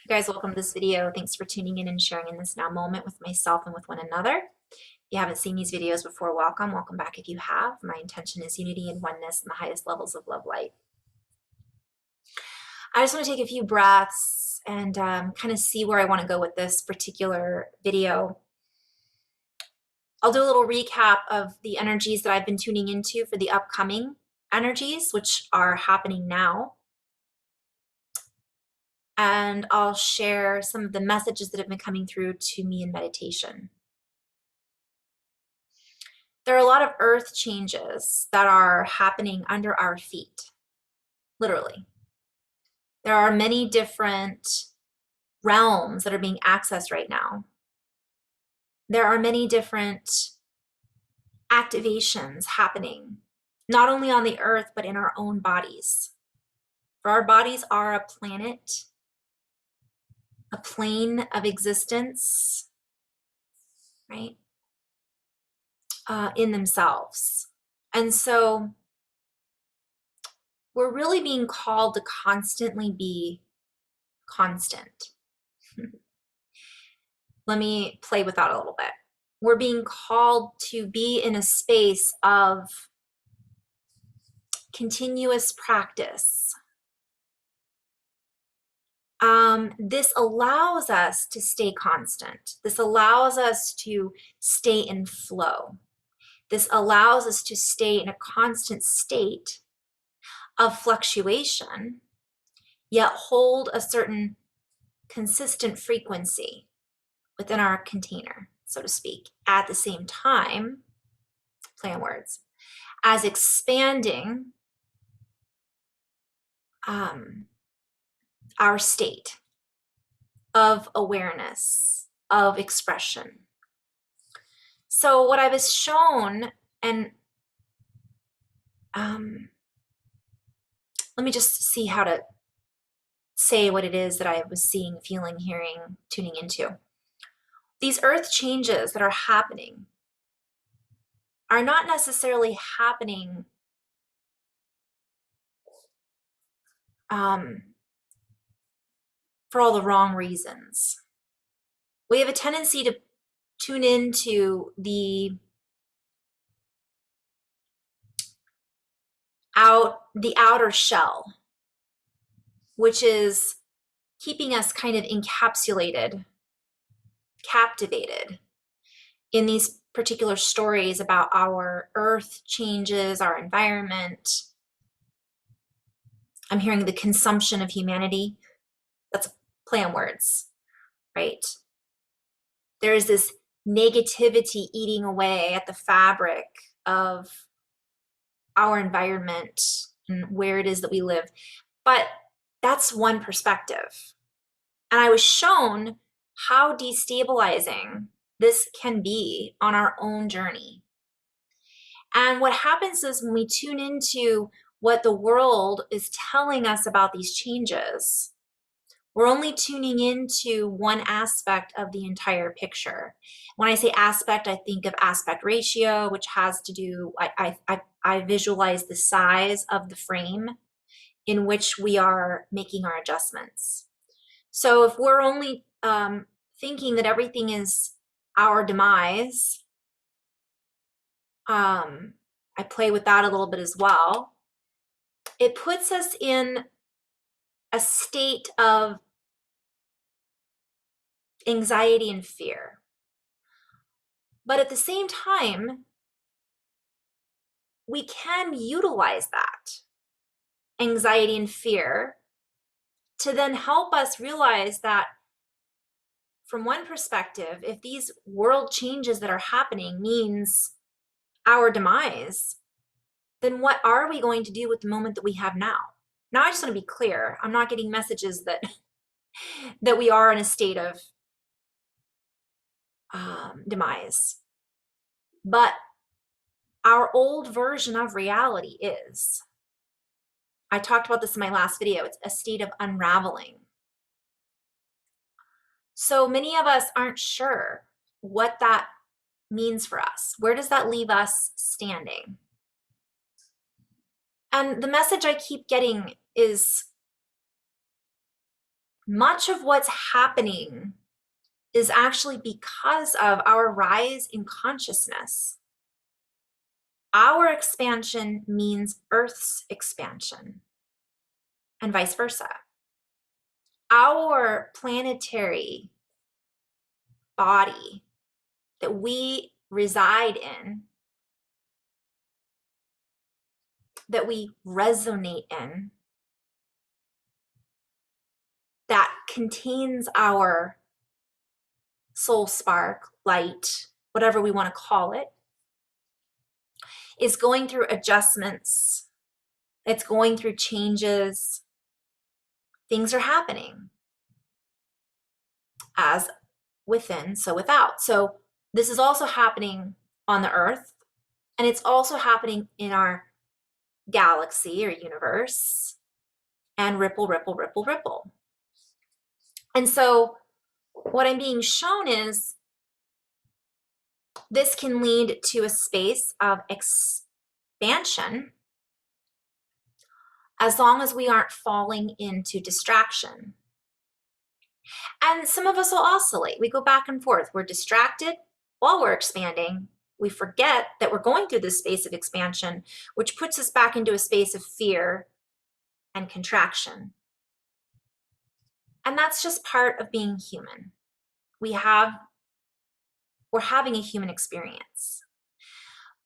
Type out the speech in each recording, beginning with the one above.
You guys, welcome to this video. Thanks for tuning in and sharing in this now moment with myself and with one another. If you haven't seen these videos before, welcome. Welcome back if you have. My intention is unity and oneness in the highest levels of love light. I just want to take a few breaths and kind of see where I want to go with this particular video. I'll do a little recap of the energies that I've been tuning into for the upcoming energies, which are happening now. And I'll share some of the messages that have been coming through to me in meditation. There are a lot of earth changes that are happening under our feet, literally. There are many different realms that are being accessed right now. There are many different activations happening, not only on the earth, but in our own bodies. For our bodies are a planet, a plane of existence, right? In themselves. And so we're really being called to constantly be constant. Let me play with that a little bit. We're being called to be in a space of continuous practice. This allows us to stay constant. This allows us to stay in flow. This allows us to stay in a constant state of fluctuation, yet hold a certain consistent frequency within our container, so to speak, at the same time, play on words, as expanding our state of awareness, of expression. So what I was shown, and let me just see how to say what it is that I was seeing, feeling, hearing, tuning into. These earth changes that are happening are not necessarily happening for all the wrong reasons. We have a tendency to tune into the outer shell, which is keeping us kind of encapsulated, captivated in these particular stories about our earth changes, our environment. I'm hearing the consumption of humanity. That's a play on words, right? There is this negativity eating away at the fabric of our environment and where it is that we live. But that's one perspective. And I was shown how destabilizing this can be on our own journey. And what happens is when we tune into what the world is telling us about these changes, we're only tuning into one aspect of the entire picture. When I say aspect, I think of aspect ratio, which has to do, I visualize the size of the frame in which we are making our adjustments. So if we're only thinking that everything is our demise, I play with that a little bit as well. It puts us in a state of anxiety and fear. But at the same time, we can utilize that anxiety and fear to then help us realize that from one perspective, if these world changes that are happening means our demise, then what are we going to do with the moment that we have now? Now, I just want to be clear. I'm not getting messages that that we are in a state of demise. But our old version of reality is, I talked about this in my last video, it's a state of unraveling. So many of us aren't sure what that means for us. Where does that leave us standing? And the message I keep getting is much of what's happening is actually because of our rise in consciousness. Our expansion means Earth's expansion, and vice versa. Our planetary body that we reside in, that we resonate in, that contains our soul spark, light, whatever we want to call it, is going through adjustments. It's going through changes. Things are happening. As within, so without. So this is also happening on the earth, and it's also happening in our galaxy or universe, and ripple, ripple, ripple, ripple. And so what I'm being shown is this can lead to a space of expansion as long as we aren't falling into distraction. And some of us will oscillate. We go back and forth. We're distracted while we're expanding. We forget that we're going through this space of expansion, which puts us back into a space of fear and contraction. And that's just part of being human. We're having a human experience.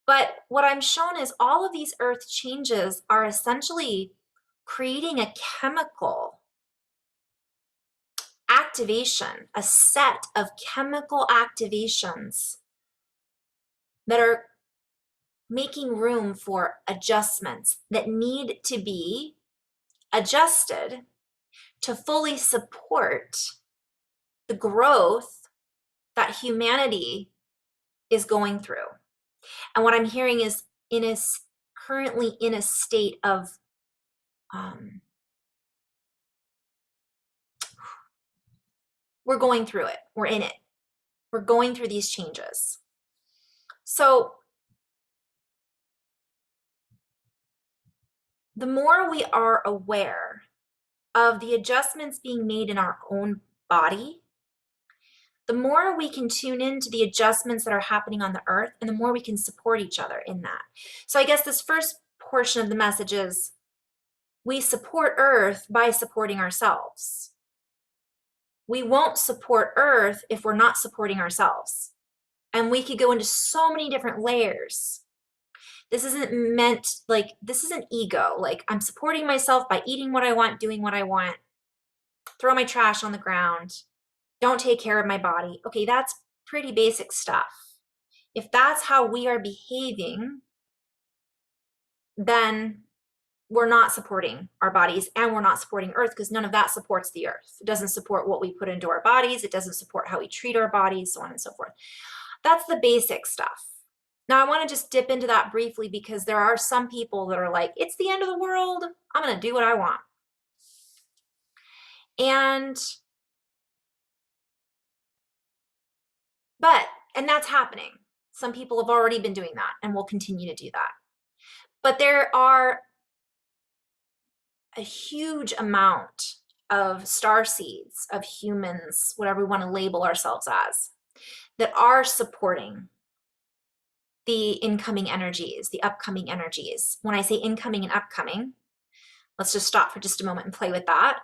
But what I'm shown is all of these earth changes are essentially creating a chemical activation, a set of chemical activations that are making room for adjustments that need to be adjusted to fully support the growth that humanity is going through. And what I'm hearing is currently in a state of we're going through it. We're in it. We're going through these changes. So the more we are aware of the adjustments being made in our own body, the more we can tune into the adjustments that are happening on the earth, and the more we can support each other in that. So I guess this first portion of the message is we support earth by supporting ourselves. We won't support earth if we're not supporting ourselves. And we could go into so many different layers. This isn't meant like, this isn't ego. Like, I'm supporting myself by eating what I want, doing what I want, throw my trash on the ground, don't take care of my body. Okay, that's pretty basic stuff. If that's how we are behaving, then we're not supporting our bodies, and we're not supporting earth, because none of that supports the earth. It doesn't support what we put into our bodies. It doesn't support how we treat our bodies, so on and so forth. That's the basic stuff. Now, I want to just dip into that briefly, because there are some people that are like, it's the end of the world. I'm going to do what I want. And that's happening. Some people have already been doing that and will continue to do that. But there are a huge amount of starseeds, of humans, whatever we want to label ourselves as, that are supporting the incoming energies, the upcoming energies. When I say incoming and upcoming, let's just stop for just a moment and play with that.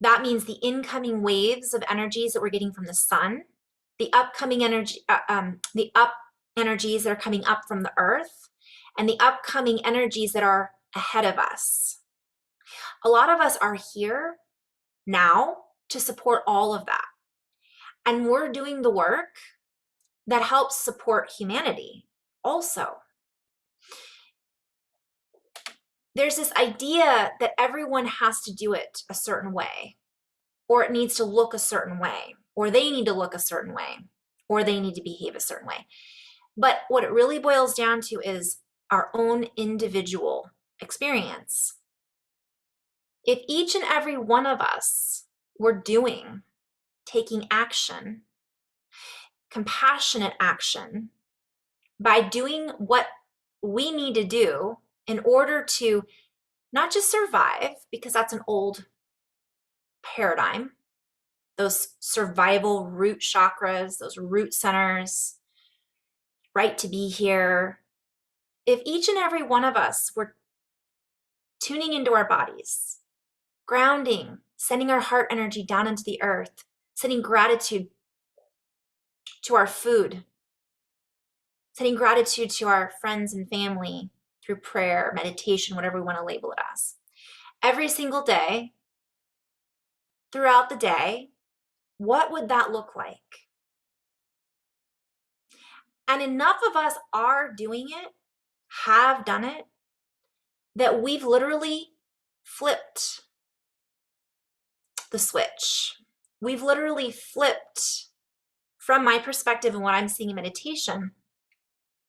That means the incoming waves of energies that we're getting from the sun, the upcoming energy, energies that are coming up from the earth, and the upcoming energies that are ahead of us. A lot of us are here now to support all of that. And we're doing the work that helps support humanity also. There's this idea that everyone has to do it a certain way, or it needs to look a certain way, or they need to look a certain way, or they need to behave a certain way. But what it really boils down to is our own individual experience. If each and every one of us were taking action, compassionate action, by doing what we need to do in order to not just survive, because that's an old paradigm, those survival root chakras, those root centers, right to be here. If each and every one of us were tuning into our bodies, grounding, sending our heart energy down into the earth, sending gratitude to our food, sending gratitude to our friends and family through prayer, meditation, whatever we want to label it as. Every single day, throughout the day, what would that look like? And enough of us are doing it, have done it, that we've literally flipped the switch. We've literally flipped, from my perspective and what I'm seeing in meditation,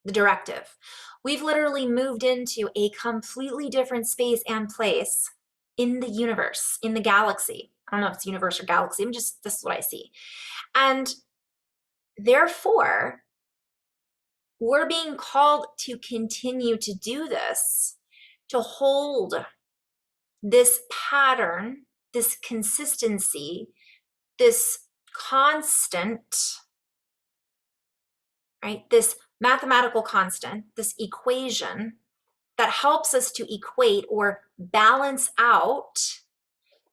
the directive. We've literally moved into a completely different space and place in the universe, in the galaxy. I don't know if it's universe or galaxy. This is what I see. And therefore, we're being called to continue to do this, to hold this pattern, this consistency, this constant, right? This mathematical constant, this equation that helps us to equate or balance out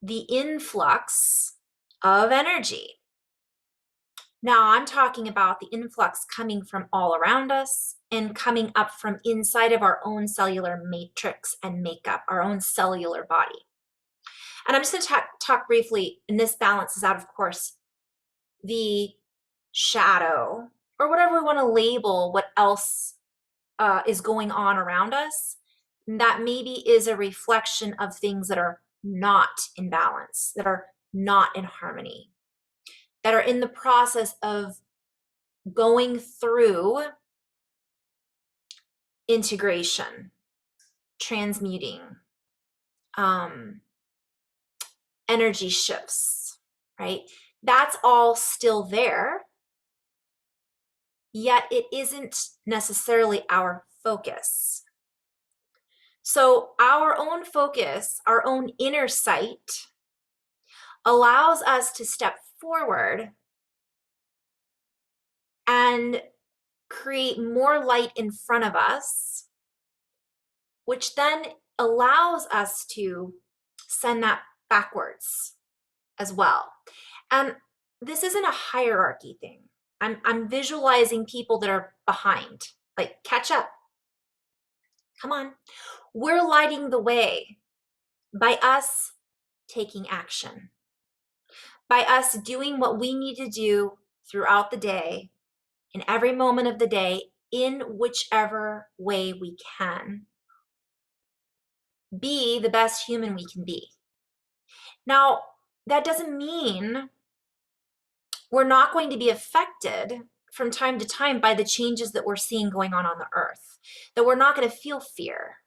the influx of energy. Now, I'm talking about the influx coming from all around us and coming up from inside of our own cellular matrix and makeup, our own cellular body. And I'm just going to talk briefly, and this balances out, of course, the shadow, or whatever we want to label what else is going on around us, that maybe is a reflection of things that are not in balance, that are not in harmony, that are in the process of going through integration, transmuting, energy shifts, right? That's all still there, yet it isn't necessarily our focus. So our own focus, our own inner sight, allows us to step forward and create more light in front of us, which then allows us to send that backwards as well. And this isn't a hierarchy thing. I'm visualizing people that are behind, like, catch up. Come on. We're lighting the way by us taking action, by us doing what we need to do throughout the day, in every moment of the day, in whichever way we can. Be the best human we can be. Now, that doesn't mean we're not going to be affected from time to time by the changes that we're seeing going on the earth, that we're not going to feel fear.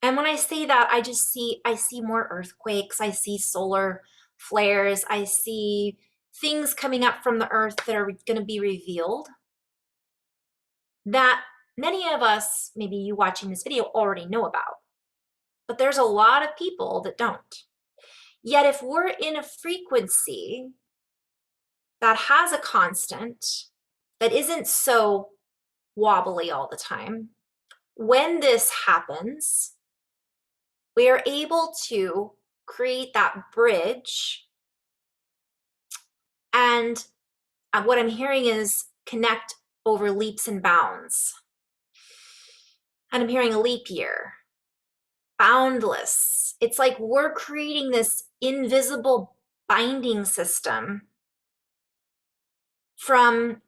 And when I say that, I see more earthquakes, I see solar flares, I see things coming up from the earth that are going to be revealed that many of us, maybe you watching this video, already know about. But there's a lot of people that don't. Yet if we're in a frequency that has a constant, that isn't so wobbly all the time, when this happens, we are able to create that bridge. And what I'm hearing is connect over leaps and bounds. And I'm hearing a leap year, boundless. It's like we're creating this invisible binding system from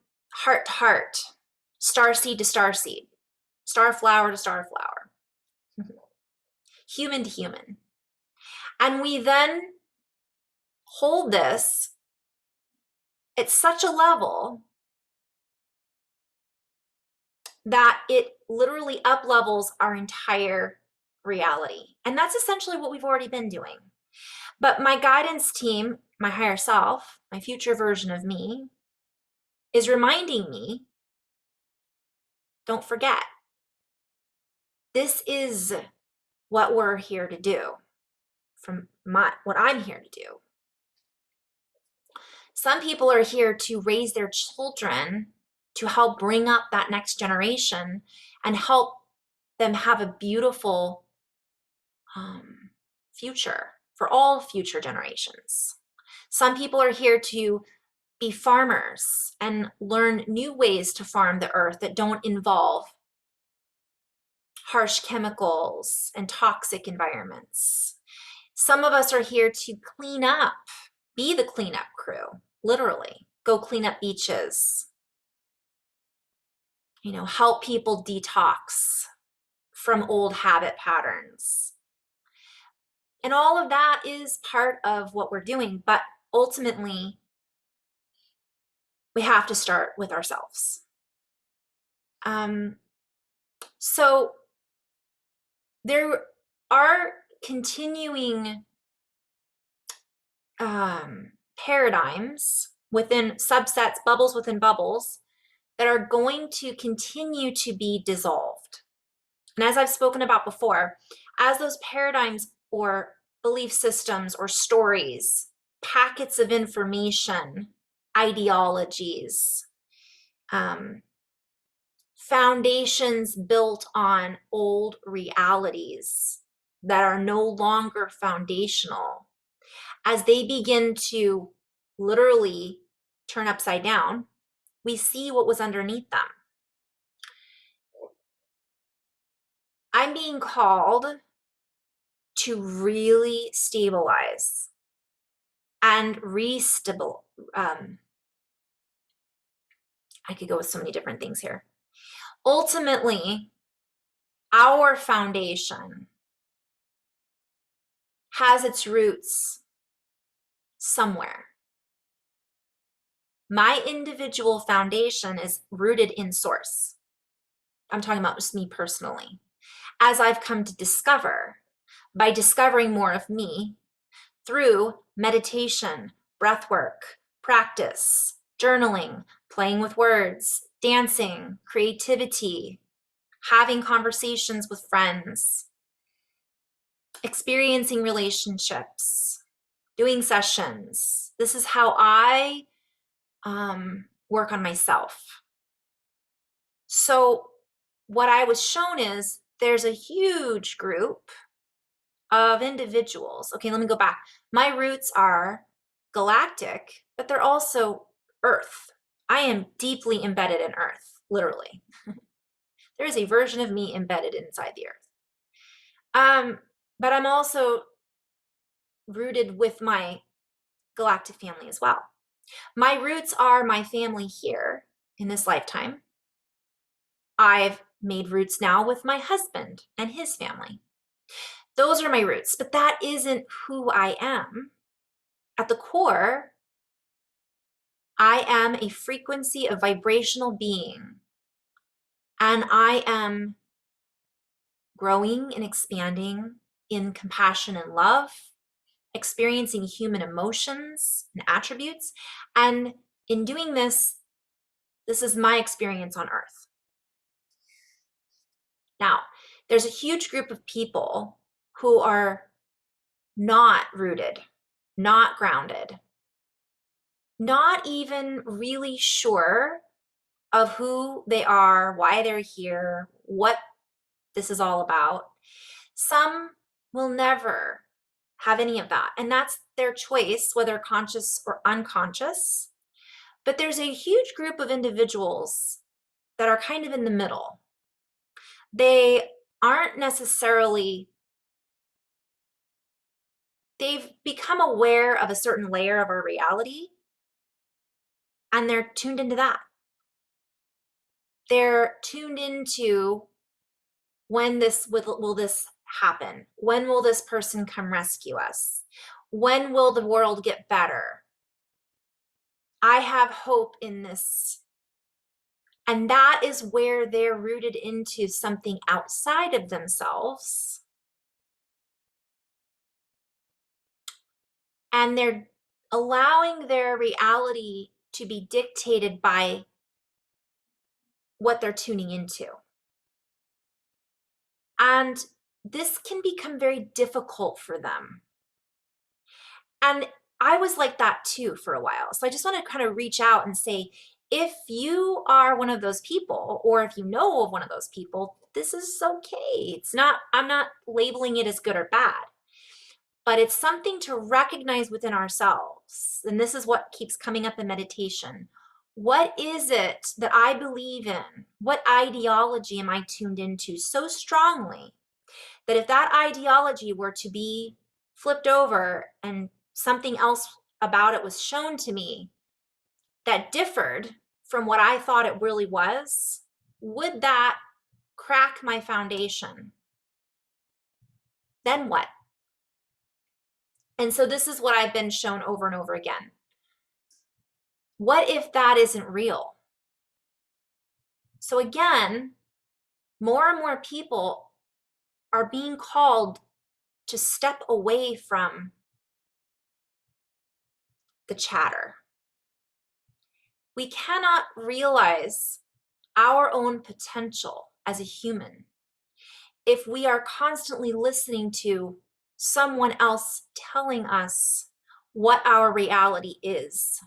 heart to heart, starseed to starseed, starflower to starflower, human to human. And we then hold this at such a level that it literally up-levels our entire reality. And that's essentially what we've already been doing. But my guidance team, my higher self, my future version of me, is reminding me, don't forget, this is what we're here to do, from what I'm here to do. Some people are here to raise their children, to help bring up that next generation and help them have a beautiful future for all future generations. Some people are here to be farmers and learn new ways to farm the earth that don't involve harsh chemicals and toxic environments. Some of us are here to clean up, be the cleanup crew, literally. Go clean up beaches, help people detox from old habit patterns. And all of that is part of what we're doing, but ultimately, we have to start with ourselves. So there are continuing paradigms within subsets, bubbles within bubbles, that are going to continue to be dissolved. And as I've spoken about before, as those paradigms or belief systems or stories, packets of information, ideologies, foundations built on old realities that are no longer foundational, as they begin to literally turn upside down, we see what was underneath them. I'm being called to really stabilize and restabilize. I could go with so many different things here. Ultimately, our foundation has its roots somewhere. My individual foundation is rooted in source. I'm talking about just me personally. As I've come to discover, by discovering more of me through meditation, breath work, practice, journaling, playing with words, dancing, creativity, having conversations with friends, experiencing relationships, doing sessions. This is how I work on myself. So what I was shown is there's a huge group of individuals. Okay, let me go back. My roots are galactic, but they're also Earth. I am deeply embedded in Earth, literally. There is a version of me embedded inside the Earth. But I'm also rooted with my galactic family as well. My roots are my family here in this lifetime. I've made roots now with my husband and his family. Those are my roots, but that isn't who I am. At the core, I am a frequency of vibrational being, and I am growing and expanding in compassion and love, experiencing human emotions and attributes. And in doing this, this is my experience on Earth. Now, there's a huge group of people who are not rooted, not grounded, not even really sure of who they are, why they're here, what this is all about. Some will never have any of that, and that's their choice, whether conscious or unconscious. But there's a huge group of individuals that are kind of in the middle. They aren't necessarily, they've become aware of a certain layer of our reality, and they're tuned into that. They're tuned into when will this happen? When will this person come rescue us? When will the world get better? I have hope in this. And that is where they're rooted into something outside of themselves. And they're allowing their reality to be dictated by what they're tuning into. And this can become very difficult for them. And I was like that too for a while. So I just want to kind of reach out and say, if you are one of those people, or if you know of one of those people, this is okay. It's not, I'm not labeling it as good or bad, but it's something to recognize within ourselves. And this is what keeps coming up in meditation. What is it that I believe in? What ideology am I tuned into so strongly that if that ideology were to be flipped over and something else about it was shown to me that differed from what I thought it really was, would that crack my foundation? Then what? And so this is what I've been shown over and over again. What if that isn't real? So again, more and more people are being called to step away from the chatter. We cannot realize our own potential as a human if we are constantly listening to someone else telling us what our reality is,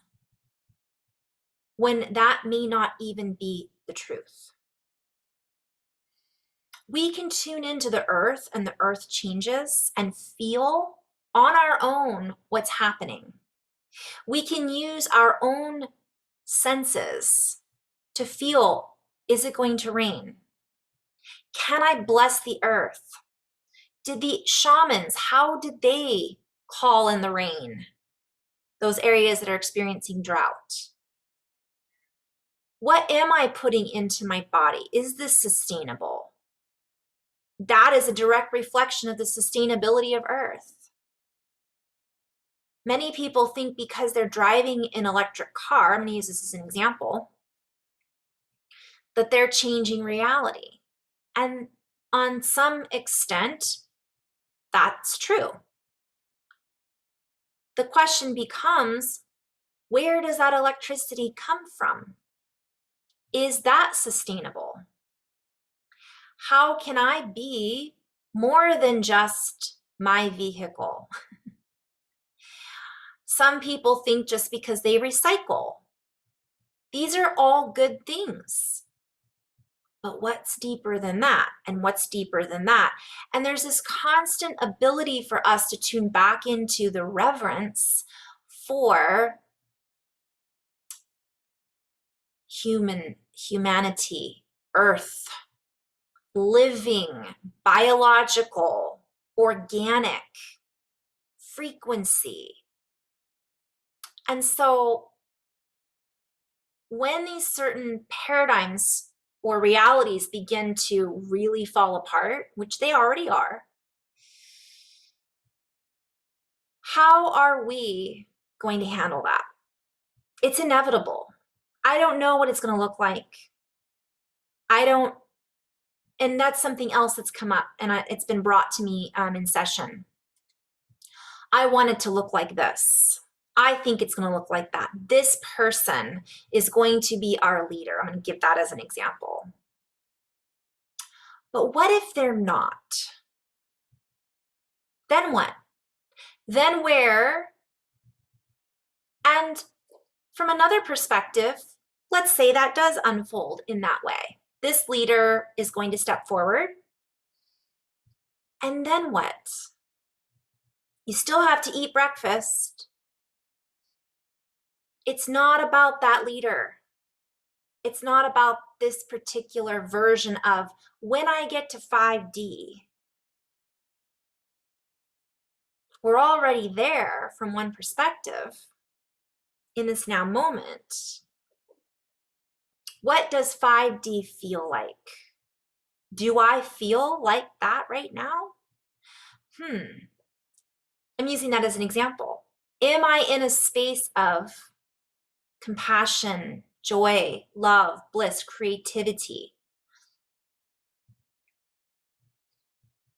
when that may not even be the truth. We can tune into the earth and the earth changes and feel on our own what's happening. We can use our own senses to feel, is it going to rain? Can I bless the earth? Did the shamans, how did they call in the rain? Those areas that are experiencing drought. What am I putting into my body? Is this sustainable? That is a direct reflection of the sustainability of Earth. Many people think because they're driving an electric car, I'm going to use this as an example, that they're changing reality. And on some extent, that's true. The question becomes, where does that electricity come from? Is that sustainable? How can I be more than just my vehicle? Some people think just because they recycle. These are all good things. But what's deeper than that? And what's deeper than that? And there's this constant ability for us to tune back into the reverence for humanity, earth, living, biological, organic, frequency. And so when these certain paradigms or realities begin to really fall apart, which they already are, how are we going to handle that? It's inevitable. I don't know what it's going to look like. And that's something else that's come up, and it's been brought to me in session. I want it to look like this. I think it's going to look like that. This person is going to be our leader. I'm going to give that as an example. But what if they're not? Then what? Then where? And from another perspective, let's say that does unfold in that way. This leader is going to step forward. And then what? You still have to eat breakfast. It's not about that leader. It's not about this particular version of when I get to 5D. We're already there from one perspective in this now moment. What does 5D feel like? Do I feel like that right now? I'm using that as an example. Am I in a space of compassion, joy, love, bliss, creativity?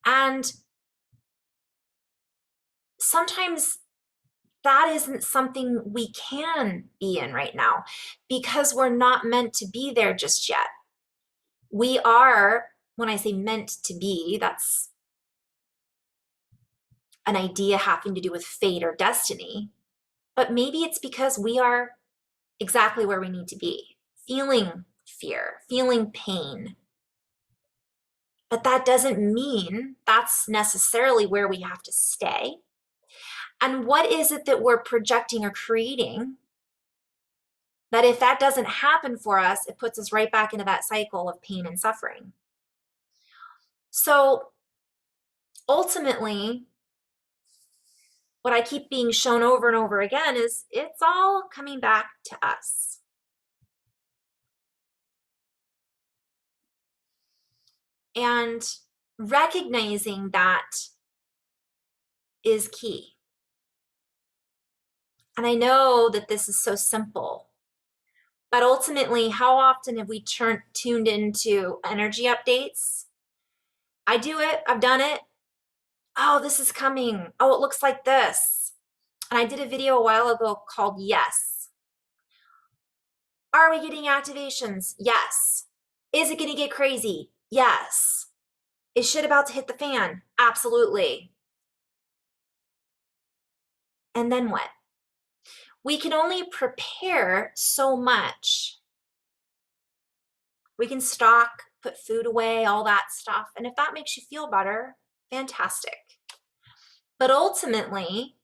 And sometimes that isn't something we can be in right now because we're not meant to be there just yet. We are, when I say meant to be, that's an idea having to do with fate or destiny. But maybe it's because we are exactly where we need to be, feeling fear, feeling pain. But that doesn't mean that's necessarily where we have to stay. And what is it that we're projecting or creating that if that doesn't happen for us, it puts us right back into that cycle of pain and suffering? So ultimately, what I keep being shown over and over again is it's all coming back to us. And recognizing that is key. And I know that this is so simple, but ultimately, how often have we tuned into energy updates? I do it, I've done it. Oh, this is coming. Oh, it looks like this. And I did a video a while ago called Yes. Are we getting activations? Yes. Is it going to get crazy? Yes. Is shit about to hit the fan? Absolutely. And then what? We can only prepare so much. We can stock, put food away, all that stuff. And if that makes you feel better, fantastic. But ultimately,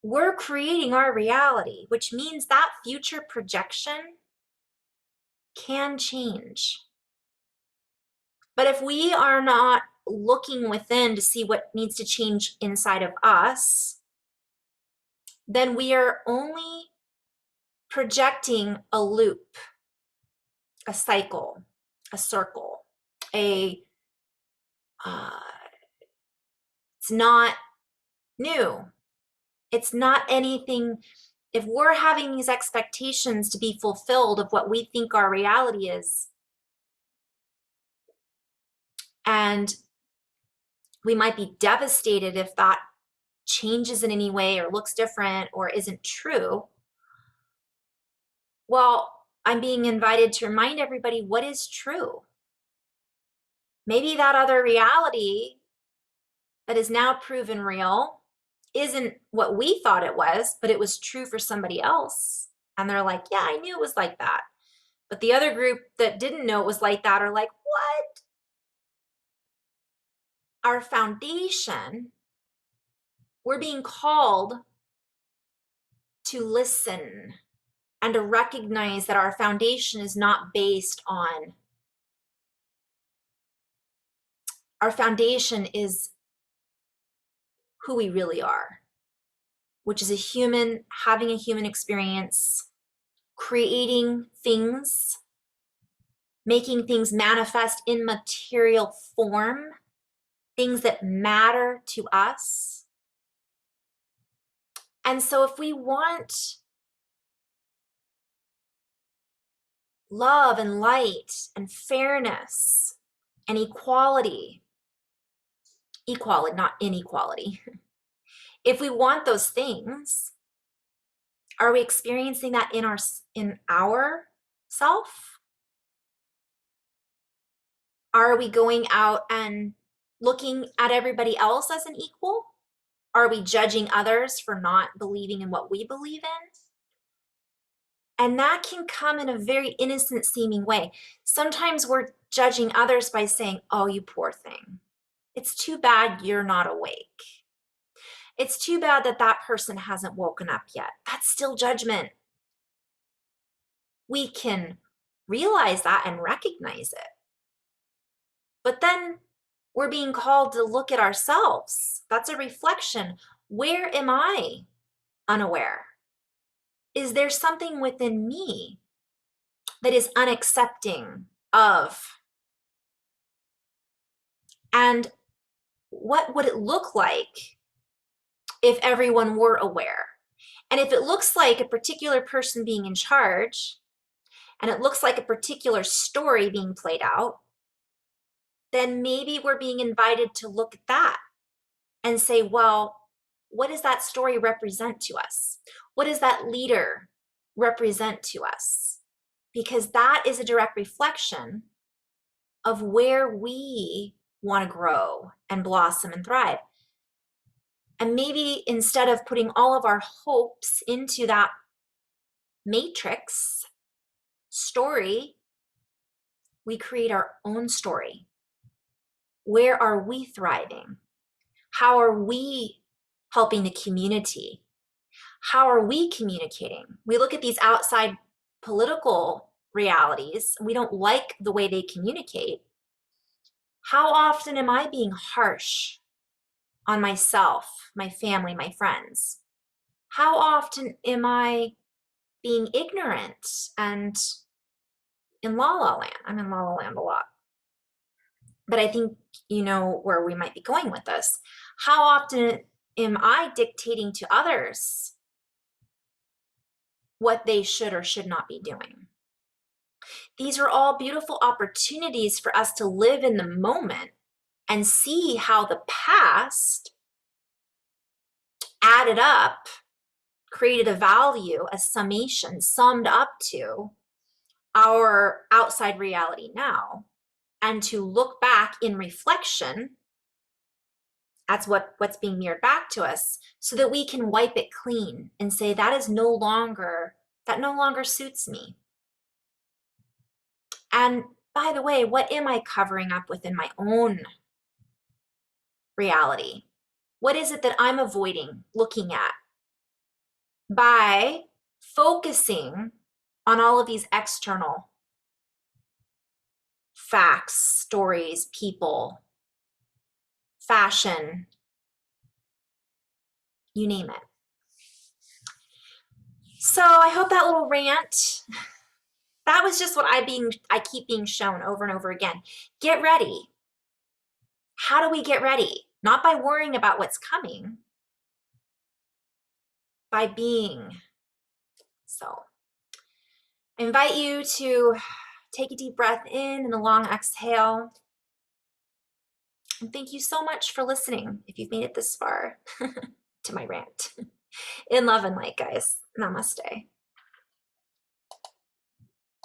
we're creating our reality, which means that future projection can change. But if we are not looking within to see what needs to change inside of us, then we are only projecting a loop, a cycle, a circle, it's not new. It's not anything. If we're having these expectations to be fulfilled of what we think our reality is, and we might be devastated if that changes in any way or looks different or isn't true. Well, I'm being invited to remind everybody what is true. Maybe that other reality that is now proven real isn't what we thought it was, but it was true for somebody else. And they're like, yeah, I knew it was like that. But the other group that didn't know it was like that are like, what? Our foundation, we're being called to listen and to recognize that our foundation is not based on, our foundation is who we really are, which is a human having a human experience, creating things, making things manifest in material form, things that matter to us. And so if we want love and light and fairness and equality, not inequality, if we want those things, are we experiencing that in our self? Are we going out and looking at everybody else as an equal? Are we judging others for not believing in what we believe in? And that can come in a very innocent seeming way. Sometimes we're judging others by saying, oh, you poor thing. It's too bad you're not awake. It's too bad that that person hasn't woken up yet. That's still judgment. We can realize that and recognize it. But then we're being called to look at ourselves. That's a reflection. Where am I unaware? Is there something within me that is unaccepting of? And what would it look like if everyone were aware? And if it looks like a particular person being in charge, and it looks like a particular story being played out, then maybe we're being invited to look at that and say, well, what does that story represent to us? What does that leader represent to us? Because that is a direct reflection of where we want to grow and blossom and thrive. And maybe instead of putting all of our hopes into that matrix story, we create our own story. Where are we thriving? How are we helping the community? How are we communicating? We look at these outside political realities. We don't like the way they communicate. How often am I being harsh on myself, my family, my friends? How often am I being ignorant and in la la land? I'm in la la land a lot. But I think you know where we might be going with this. How often am I dictating to others what they should or should not be doing? These are all beautiful opportunities for us to live in the moment and see how the past added up, created a value, a summation, summed up to our outside reality now, and to look back in reflection. That's what's being mirrored back to us, so that we can wipe it clean and say that no longer suits me. And by the way, what am I covering up within my own reality? What is it that I'm avoiding looking at by focusing on all of these external facts, stories, people, fashion, you name it? So I hope that little rant, that was just what I keep being shown over and over again. Get ready. How do we get ready? Not by worrying about what's coming, by being. So I invite you to take a deep breath in and a long exhale. And thank you so much for listening if you've made it this far to my rant. In love and light, guys. Namaste.